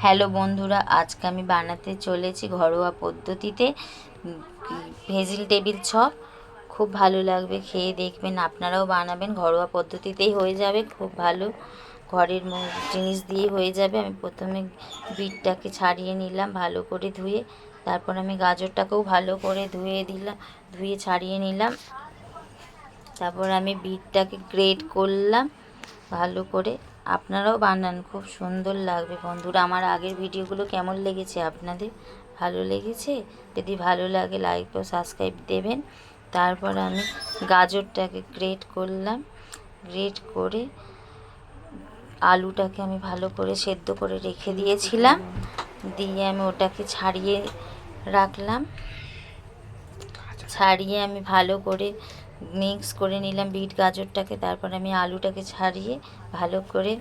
Hello বন্ধুরা, আজকে আমি বানাতে চলেছি ঘরোয়া পদ্ধতিতে ভেজিটেবিল চপ। খুব ভালো লাগবে, খেয়ে দেখবেন। আপনারাও বানাবেন, ঘরোয়া পদ্ধতিতেই হয়ে যাবে, খুব ভালো, ঘরের জিনিস দিয়ে হয়ে যাবে। আমি প্রথমে বিটটাকে ছাড়িয়ে নিলাম ভালো করে ধুয়ে, তারপর আমি গাজরটাকেও ভালো করে ধুয়ে ছাড়িয়ে নিলাম। তারপর আমি বিটটাকে গ্রেট করলাম ভালো করে। আপনারাও বানান, খুব সুন্দর লাগবে বন্ধুরা। আমার আগের ভিডিওগুলো কেমন লেগেছে আপনাদের? ভালো লেগেছে? যদি ভালো লাগে লাইক ও সাবস্ক্রাইব দেবেন। তারপর আমি গাজরটাকে গ্রেট করলাম, গ্রেট করে আলুটাকে আমি ভালো করে সেদ্ধ করে রেখে দিয়েছিলাম, দিয়ে আমি ওটাকে ছাড়িয়ে রাখলাম। ছাড়িয়ে আমি ভালো করে মিক্স করে নিলাম বিট গাজরটাকে। তারপর আমি আলুটাকে ছাড়িয়ে ভালো করে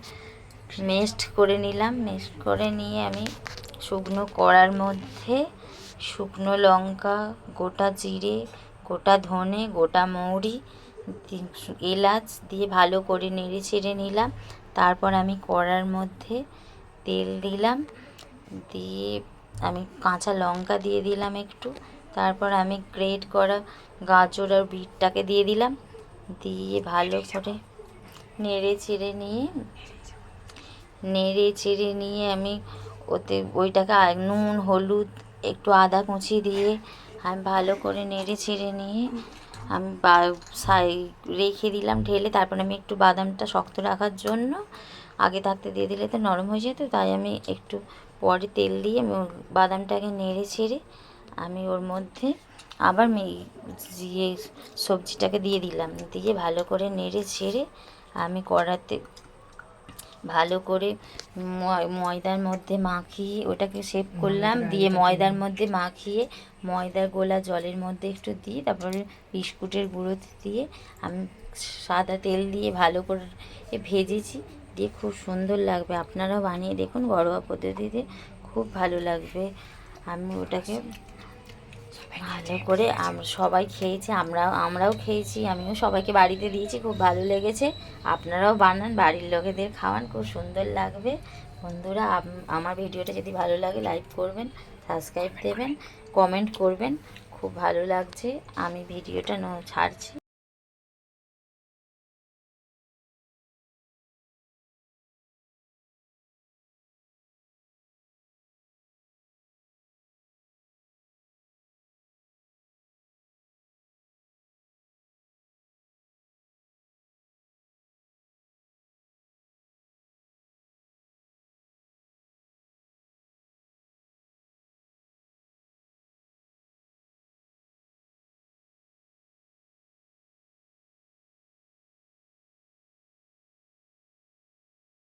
মেশড করে নিলাম। মেশড করে নিয়ে আমি শুকনো কড়ার মধ্যে শুকনো লঙ্কা, গোটা জিরে, গোটা ধনে, গোটা মৌরি, এলাচ দিয়ে ভালো করে নেড়ে ছেড়ে নিলাম। তারপর আমি কড়ার মধ্যে তেল দিলাম, দিয়ে আমি কাঁচা লঙ্কা দিয়ে দিলাম একটু। তারপর আমি গ্রেট করা গাজর আর বিটটাকে দিয়ে দিলাম, দিয়ে ভালো করে নেড়ে চেড়ে নিয়ে আমি ওইটাকে নুন, হলুদ, একটু আদা কুচি দিয়ে আমি ভালো করে নেড়ে চেড়ে নিয়ে আমি রেখে দিলাম ঢেলে। তারপর আমি একটু বাদামটা শক্ত রাখার জন্য আগে থাকতে দিয়ে দিলে তো নরম হয়ে যেত, তাই আমি একটু পরে তেল দিয়ে আমি বাদামটাকে নেড়ে ছেড়ে আমি ওর মধ্যে আবার সবজিটাকে দিয়ে দিলাম, দিয়ে ভালো করে নেড়ে ছেড়ে আমি কড়াতে ভালো করে ময়দার মধ্যে মাখিয়ে ওটাকে শেপ করলাম, দিয়ে ময়দার মধ্যে মাখিয়ে ময়দার গোলা জলের মধ্যে একটু দিয়ে তারপরে বিস্কুটের গুঁড়ো দিয়ে আমি সাদা তেল দিয়ে ভালো করে ভেজেছি, দিয়ে খুব সুন্দর লাগবে। আপনারাও বানিয়ে দেখুন, ঘরোয়া পদ্ধতিতে খুব ভালো লাগবে। আমি ওটাকে ভালো করে সবাই খেয়েছে, আমরাও খেয়েছি, আমিও সবাইকে বাড়িতে দিয়েছি, খুব ভালো লেগেছে। আপনারাও বানান, বাড়ির লোকেদের খাওয়ান, খুব সুন্দর লাগবে বন্ধুরা। আমার ভিডিওটা যদি ভালো লাগে লাইক করবেন, সাবস্ক্রাইব দেবেন, কমেন্ট করবেন। খুব ভালো লাগছে, আমি ভিডিওটা ছাড়ছি।